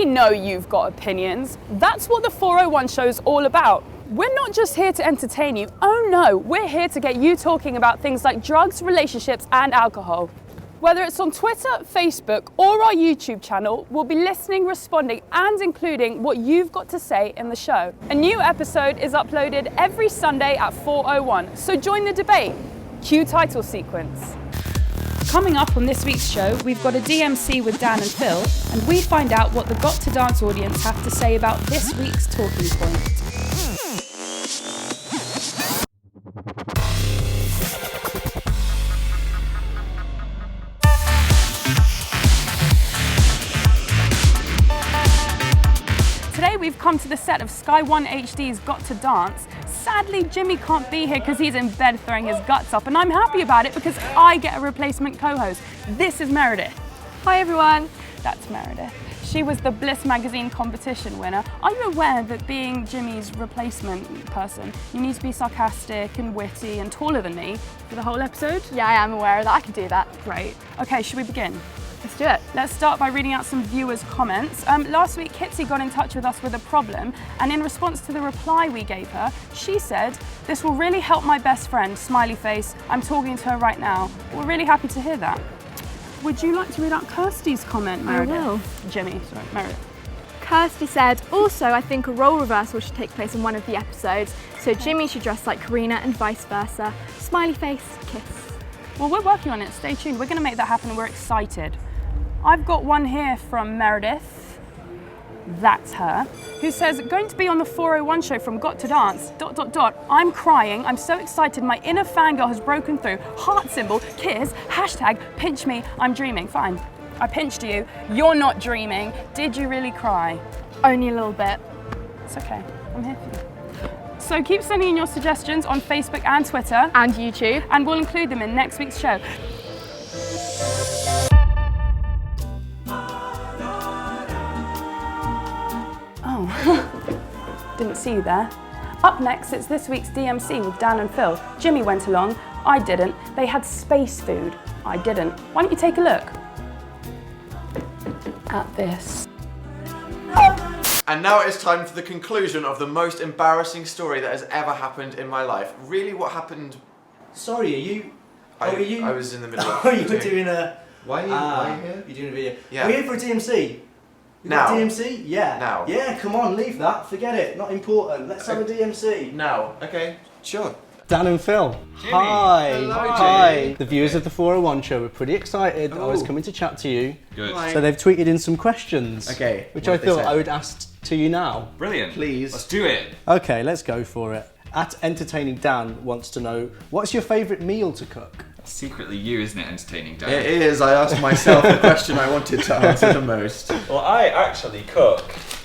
We know you've got opinions. That's what the 401 show's all about. We're not just here to entertain you. Oh no, we're here to get you talking about things like drugs, relationships, and alcohol. Whether it's on Twitter, Facebook, or our YouTube channel, we'll be listening, responding, and including what you've got to say in the show. A new episode is uploaded every Sunday at 4:01, so join the debate. Cue title sequence. Coming up on this week's show, we've got a DMC with Dan and Phil, and we find out what the Got to Dance audience have to say about this week's talking point. Today we've come to the set of Sky 1 HD's Got to Dance. Sadly, Jimmy can't be here because he's in bed throwing his guts up, and I'm happy about it because I get a replacement co-host. This is Meredith. Hi everyone. That's Meredith. She was the Bliss magazine competition winner. Are you aware that being Jimmy's replacement person, you need to be sarcastic and witty and taller than me for the whole episode? Yeah, I am aware of that. I can do that. Great. Okay, should we begin? Let's do it. Let's start by reading out some viewers' comments. Last week, Kitsy got in touch with us with a problem, and in response to the reply we gave her, she said, "This will really help my best friend, smiley face. I'm talking to her right now." We're really happy to hear that. Would you like to read out Kirsty's comment, Meredith? I will. Jimmy, sorry, Meredith. Kirsty said, also, I think a role reversal should take place in one of the episodes, so Jimmy should dress like Carina and vice versa. Smiley face, kiss. Well, we're working on it. Stay tuned. We're going to make that happen, and we're excited. I've got one here from Meredith, that's her, who says, going to be on the 401 show from Got to Dance, ... I'm crying, I'm so excited, my inner fangirl has broken through, heart symbol, kiss, hashtag, pinch me, I'm dreaming. Fine, I pinched you, you're not dreaming, did you really cry? Only a little bit. It's okay, I'm here for you. So keep sending in your suggestions on Facebook and Twitter. And YouTube. And we'll include them in next week's show. Didn't see you there. Up next, it's this week's DMC with Dan and Phil. Jimmy went along, I didn't. They had space food, I didn't. Why don't you take a look at this? And now it is time for the conclusion of the most embarrassing story that has ever happened in my life. Really, what happened? Sorry, are you? I was in the middle of Oh, you were doing a... Why are you here? You're doing a video. Yeah. Are we here for a DMC? You Now. got DMC? Yeah. Now. Yeah, come on, leave that. Forget it. Not important. Let's have a DMC. Now. Okay, sure. Dan and Phil. Jimmy. Hi. Hello, Hi. Jimmy. The viewers of the 401 show were pretty excited. I was Oh. coming to chat to you. Good. Hi. So they've tweeted in some questions. Okay, Which what I have they thought said? I would ask to you now. Brilliant. Please. Let's do it. Okay, let's go for it. At Entertaining Dan wants to know, what's your favourite meal to cook? Secretly you, isn't it, entertaining, Dan? It is. I asked myself the question I wanted to answer the most. Well, I actually cook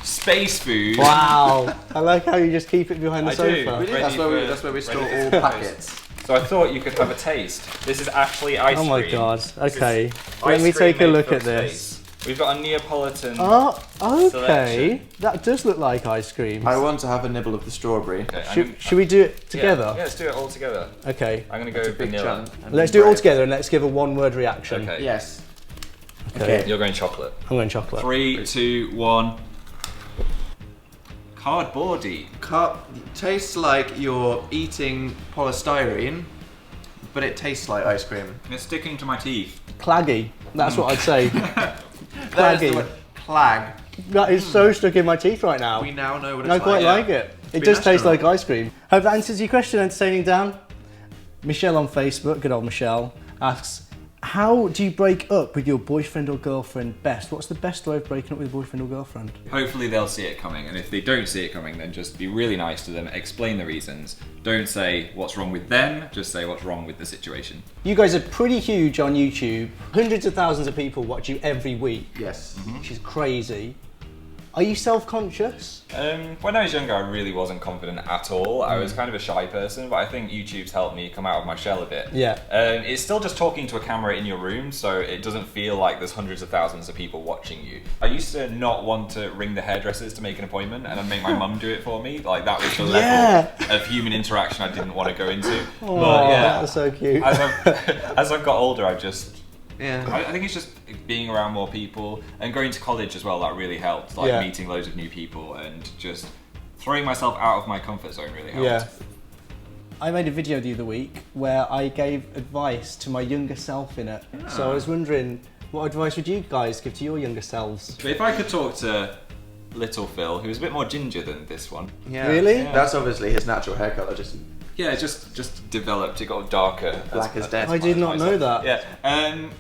space food. Wow. I like how you just keep it behind the I sofa. do. Really? Ready That's where we store ready all for packets. So I thought you could have a taste. This is actually ice Oh cream. my god. This is Okay. ice Let me cream take a made look from at this. space. We've got a Neapolitan. Oh, okay. Selection. That does look like ice cream. I want to have a nibble of the strawberry. Okay, Should we do it together? Yeah, let's do it all together. Okay. I'm gonna go It's a big vanilla. chunk. Let's do it all together and let's give a one-word reaction. Okay. Yes. Okay. You're going chocolate. I'm going chocolate. 3, 2, 1. Cardboardy. Tastes like you're eating polystyrene, but it tastes like ice cream. It's sticking to my teeth. Claggy. That's what I'd say. That is the Claggy. word. Clag. That is so stuck in my teeth right now. We now know what it's I like. quite yeah. like it. It be does taste national. like ice cream. Hope that answers your question, Entertaining Dan. Michelle on Facebook, good old Michelle, asks, how do you break up with your boyfriend or girlfriend best? What's the best way of breaking up with a boyfriend or girlfriend? Hopefully they'll see it coming, and if they don't see it coming, then just be really nice to them, explain the reasons. Don't say what's wrong with them, just say what's wrong with the situation. You guys are pretty huge on YouTube. Hundreds of thousands of people watch you every week, Yes. which is crazy. Are you self-conscious? When I was younger, I really wasn't confident at all. I was kind of a shy person, but I think YouTube's helped me come out of my shell a bit. Yeah. It's still just talking to a camera in your room, so it doesn't feel like there's hundreds of thousands of people watching you. I used to not want to ring the hairdressers to make an appointment, and I'd make my mum do it for me. Like, that was the level Yeah. of human interaction I didn't want to go into. Oh, But yeah, that's so cute. as I've got older, I've just... Yeah. I think it's just being around more people, and going to college as well. That really helped. Like Yeah. meeting loads of new people and just throwing myself out of my comfort zone really helped. Yeah. I made a video the other week where I gave advice to my younger self in it. So I was wondering, what advice would you guys give to your younger selves? But if I could talk to little Phil, who was a bit more ginger than this one. Yeah. Really? Yeah. That's obviously his natural hair colour, just Yeah, just developed. It got darker. black as death. I did not know that. Yeah,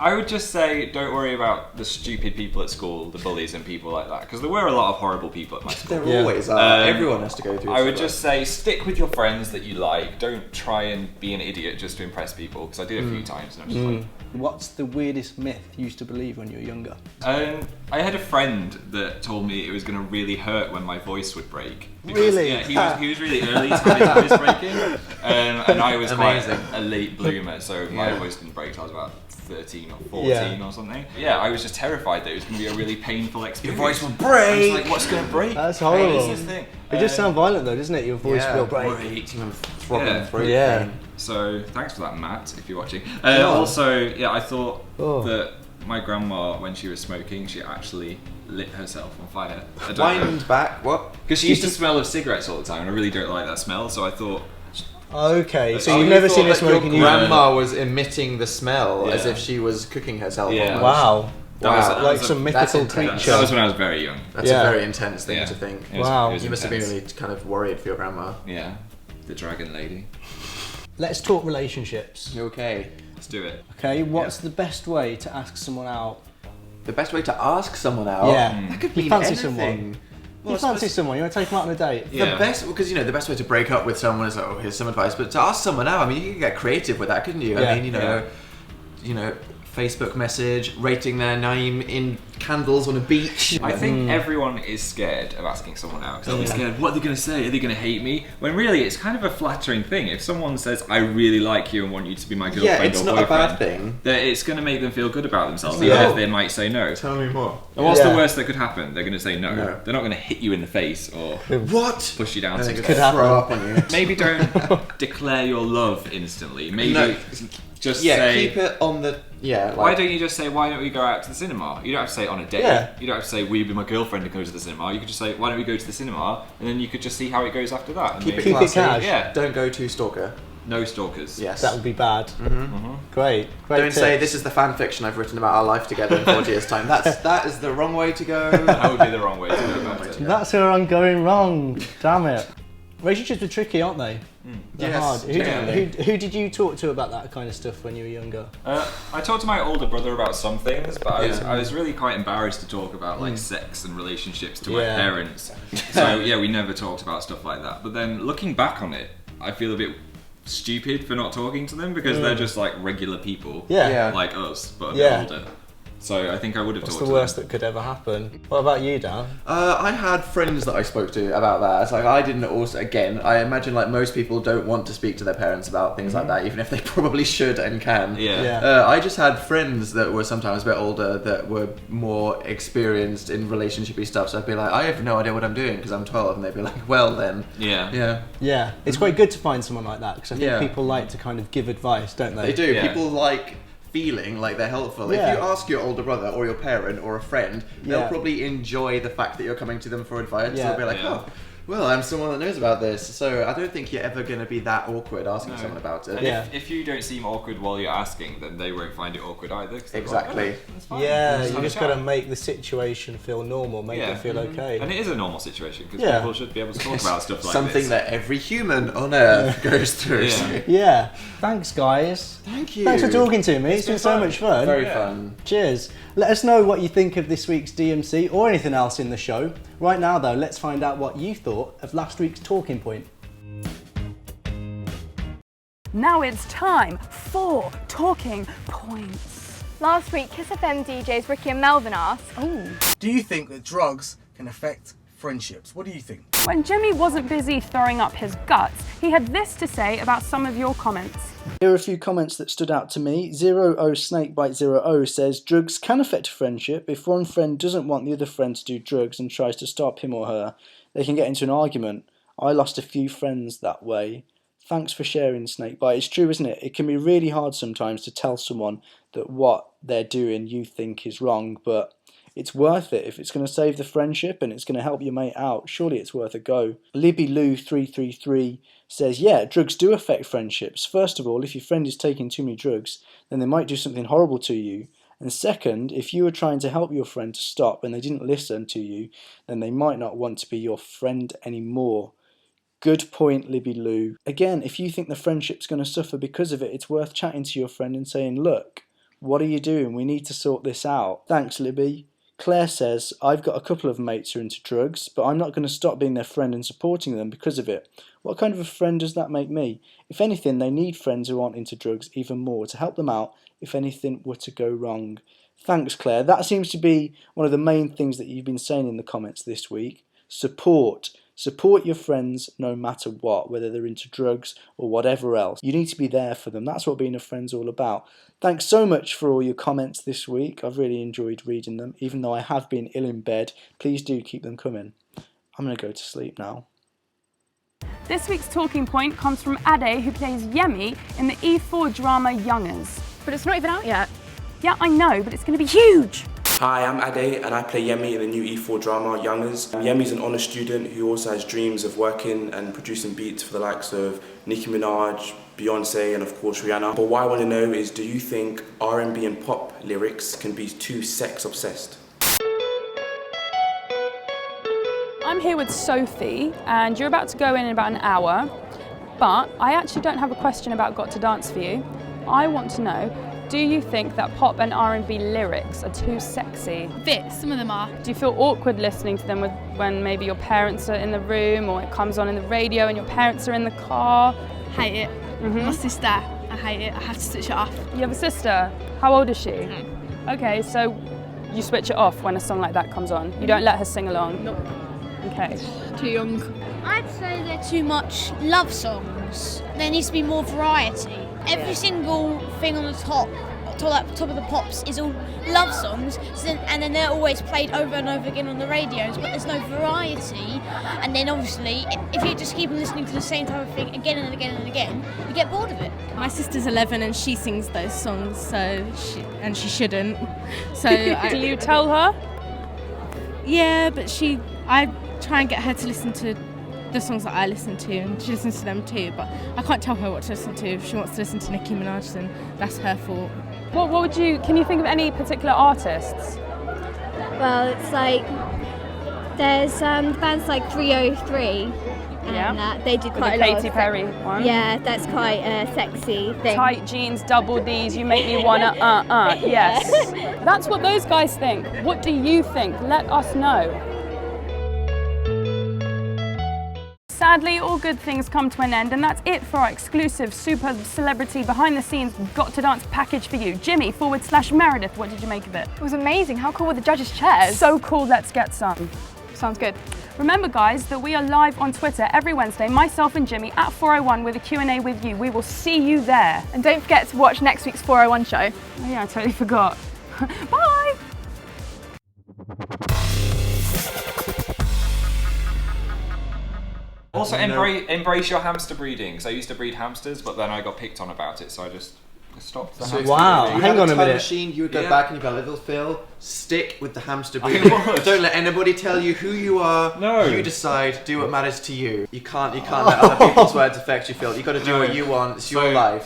I would just say don't worry about the stupid people at school, the bullies and people like that, because there were a lot of horrible people at my school. There Yeah. always are. Um, Everyone has to go through. I would stuff. just say stick with your friends that you like. Don't try and be an idiot just to impress people, because I did a few times and I'm just like. What's the weirdest myth you used to believe when you were younger? I had a friend that told me it was going to really hurt when my voice would break. Really? Yeah, he was really early to have his voice breaking, and I was Amazing. quite a late bloomer, so my Yeah. voice didn't break till I was about 13 or 14 or something. Yeah, I was just terrified that it was going to be a really painful experience. Your voice will I was break. like, what's going to break? That's horrible. Craziest thing. It does sound violent though, doesn't it? Your voice will break. Throbbing Yeah. throat Yeah. pain. So thanks for that, Matt, if you're watching. Yeah. Also, I thought Oh. that my grandma, when she was smoking, she actually lit herself on fire. I don't know. Wind back. What? Because she used to smell of cigarettes all the time, and I really don't like that smell, so I thought... Okay, so Oh, you've you never thought seen her that smoking your either? grandma was emitting the smell as Yeah. if she was cooking herself. Yeah. almost. Wow. That Like was some that's mythical intense. creature. That was when I was very young. That's Yeah. a very intense thing Yeah. to think. It was- Wow. it was You must have been intense. really kind of worried for your grandma. Yeah, the dragon lady. Let's talk relationships. Okay. Let's do it. Okay, what's the best way to ask someone out? The best way to ask someone out. Yeah. That could You mean fancy anything. someone. Well, You I fancy suppose someone, you want to take them out on a date? The Yeah. best, because the best way to break up with someone is like, oh, here's some advice. But to ask someone out, I mean, you could get creative with that, couldn't you? Yeah. I mean, Facebook message, rating their name in candles on a beach. I think everyone is scared of asking someone out, because they'll be scared, what are they going to say? Are they going to hate me? When really, it's kind of a flattering thing. If someone says, I really like you and want you to be my girlfriend Yeah, it's or not boyfriend, a bad thing. that it's going to make them feel good about themselves, Yeah. even if they might say no. Tell me more. And what's Yeah. the worst that could happen? They're going to say no. No. They're not going to hit you in the face or What? push you down I some think it Could could happen. throw up on you. Maybe don't declare your love instantly. Maybe No. just Yeah, say... keep it on the. Yeah. Like, Why don't you just say, why don't we go out to the cinema? You don't have to say it on a date. Yeah. You don't have to say, will you be my girlfriend and go to the cinema? You could just say, why don't we go to the cinema? And then you could just see how it goes after that. And keep it maybe- Keep it classy? cash. Yeah. Don't go too stalker. No stalkers. Yes. That would be bad. Great. Great Don't say tips. this is the fan fiction I've written about our life together in 40 years' time. That is the wrong way to go. That would be the wrong way to go about it. That's where I'm going wrong. Damn it. Relationships are tricky, aren't they? They're Yes, hard. genuinely. Who did you talk to about that kind of stuff when you were younger? I talked to my older brother about some things, but Yeah. I was really quite embarrassed to talk about like sex and relationships to my Yeah. parents. So yeah, we never talked about stuff like that. But then looking back on it, I feel a bit stupid for not talking to them because they're just like regular people, Yeah. Yeah. like us, but a Yeah. bit older. So I think I would have What's talked the to worst them. that could ever happen? What about you, Dan? I had friends that I spoke to about that. It's like I didn't also. Again, I imagine like most people don't want to speak to their parents about things like that, even if they probably should and can. Yeah. Yeah. I just had friends that were sometimes a bit older that were more experienced in relationshipy stuff. So I'd be like, I have no idea what I'm doing because I'm 12, and they'd be like, well then. Yeah. Yeah. Yeah, it's quite good to find someone like that because I think Yeah. people like to kind of give advice, don't they? They do. Yeah. People like feeling like they're helpful. Yeah. If you ask your older brother or your parent or a friend, they'll Yeah. probably enjoy the fact that you're coming to them for advice. Yeah. They'll be like, Yeah. oh, well, I'm someone that knows about this. So I don't think you're ever going to be that awkward asking No. someone about it. And Yeah. if you don't seem awkward while you're asking, then they won't find it awkward either. 'Cause they're Exactly. Like, oh, that's fine. Yeah, Let's you have a just got to chat. make the situation feel normal, make Yeah. it feel okay. And it is a normal situation because Yeah. people should be able to talk about stuff like Something this. that every human on earth goes through. Yeah. Yeah, thanks guys. Thank you. Thanks for talking to me. It's been so fun. much fun. Very Yeah. fun. Cheers. Let us know what you think of this week's DMC or anything else in the show. Right now though, let's find out what you thought of last week's talking point. Now it's time for talking points. Last week, Kiss FM DJs Rickie and Melvin asked, Do you think that drugs can affect friendships? What do you think? When Jimmy wasn't busy throwing up his guts, he had this to say about some of your comments. Here are a few comments that stood out to me. 00snakebite00 says, drugs can affect a friendship. If one friend doesn't want the other friend to do drugs and tries to stop him or her, they can get into an argument. I lost a few friends that way. Thanks for sharing, Snakebite. It's true, isn't it? It can be really hard sometimes to tell someone that what they're doing you think is wrong, but it's worth it. If it's going to save the friendship and it's going to help your mate out, surely it's worth a go. Libby Lou 333 says, yeah, drugs do affect friendships. First of all, if your friend is taking too many drugs, then they might do something horrible to you. And second, if you were trying to help your friend to stop and they didn't listen to you, then they might not want to be your friend anymore. Good point, Libby Lou. Again, if you think the friendship's going to suffer because of it, it's worth chatting to your friend and saying, look, what are you doing? We need to sort this out. Thanks, Libby. Claire says, I've got a couple of mates who are into drugs, but I'm not going to stop being their friend and supporting them because of it. What kind of a friend does that make me? If anything, they need friends who aren't into drugs even more to help them out if anything were to go wrong. Thanks, Claire. That seems to be one of the main things that you've been saying in the comments this week. Support. Support your friends no matter what, whether they're into drugs or whatever else. You need to be there for them. That's what being a friend's all about. Thanks so much for all your comments this week. I've really enjoyed reading them, even though I have been ill in bed. Please do keep them coming. I'm going to go to sleep now. This week's talking point comes from Ade, who plays Yemi in the E4 drama Youngers. But it's not even out yet. Yeah, I know, but it's going to be huge. Hi, I'm Ade and I play Yemi in the new E4 drama Youngers. Yemi's an honour student who also has dreams of working and producing beats for the likes of Nicki Minaj, Beyonce and of course Rihanna. But what I want to know is, do you think R&B and pop lyrics can be too sex obsessed? I'm here with Sophie and you're about to go in about an hour, but I actually don't have a question about Got to Dance for you. I want to know, do you think that pop and R&B lyrics are too sexy? Bit, some of them are. Do you feel awkward listening to them when maybe your parents are in the room or it comes on in the radio and your parents are in the car? Hate it. My sister, I hate it. I have to switch it off. You have a sister? How old is she? Okay, so you switch it off when a song like that comes on. You don't let her sing along? Nope. Okay. Too young. I'd say they're too much love songs. There needs to be more variety. Every single thing on the top of the pops is all love songs, and then they're always played over and over again on the radios, but there's no variety. And then obviously, if you just keep listening to the same type of thing again and again and again, you get bored of it. My sister's 11 and she sings those songs, and she shouldn't. So do you tell her? Yeah, but I try and get her to listen to the songs that I listen to, and she listens to them too, but I can't tell her what to listen to. If she wants to listen to Nicki Minaj, then that's her fault. Can you think of any particular artists? Well, it's like, there's bands like 303, and they did quite a lot of... Katy Perry one? Yeah, that's quite a sexy thing. Tight jeans, double Ds, you make me wanna, yes. That's what those guys think. What do you think? Let us know. Sadly, all good things come to an end, and that's it for our exclusive super celebrity behind the scenes Got to Dance package for you. Jimmy /Meredith, what did you make of it? It was amazing. How cool were the judges' chairs? So cool, let's get some. Sounds good. Remember guys that we are live on Twitter every Wednesday, myself and Jimmy at 401 with a Q&A with you. We will see you there. And don't forget to watch next week's 401 show. Oh yeah, I totally forgot. Bye! Also, embrace your hamster breeding. Because I used to breed hamsters, but then I got picked on about it, so I just stopped. The hamster wow, breeding. hang on a minute. Machine, you would go back and you'd go, little Phil, stick with the hamster breeding. Don't let anybody tell you who you are. No. You decide, do what matters to you. You can't let other people's words affect you, Phil. You've got to do what you want. It's your life.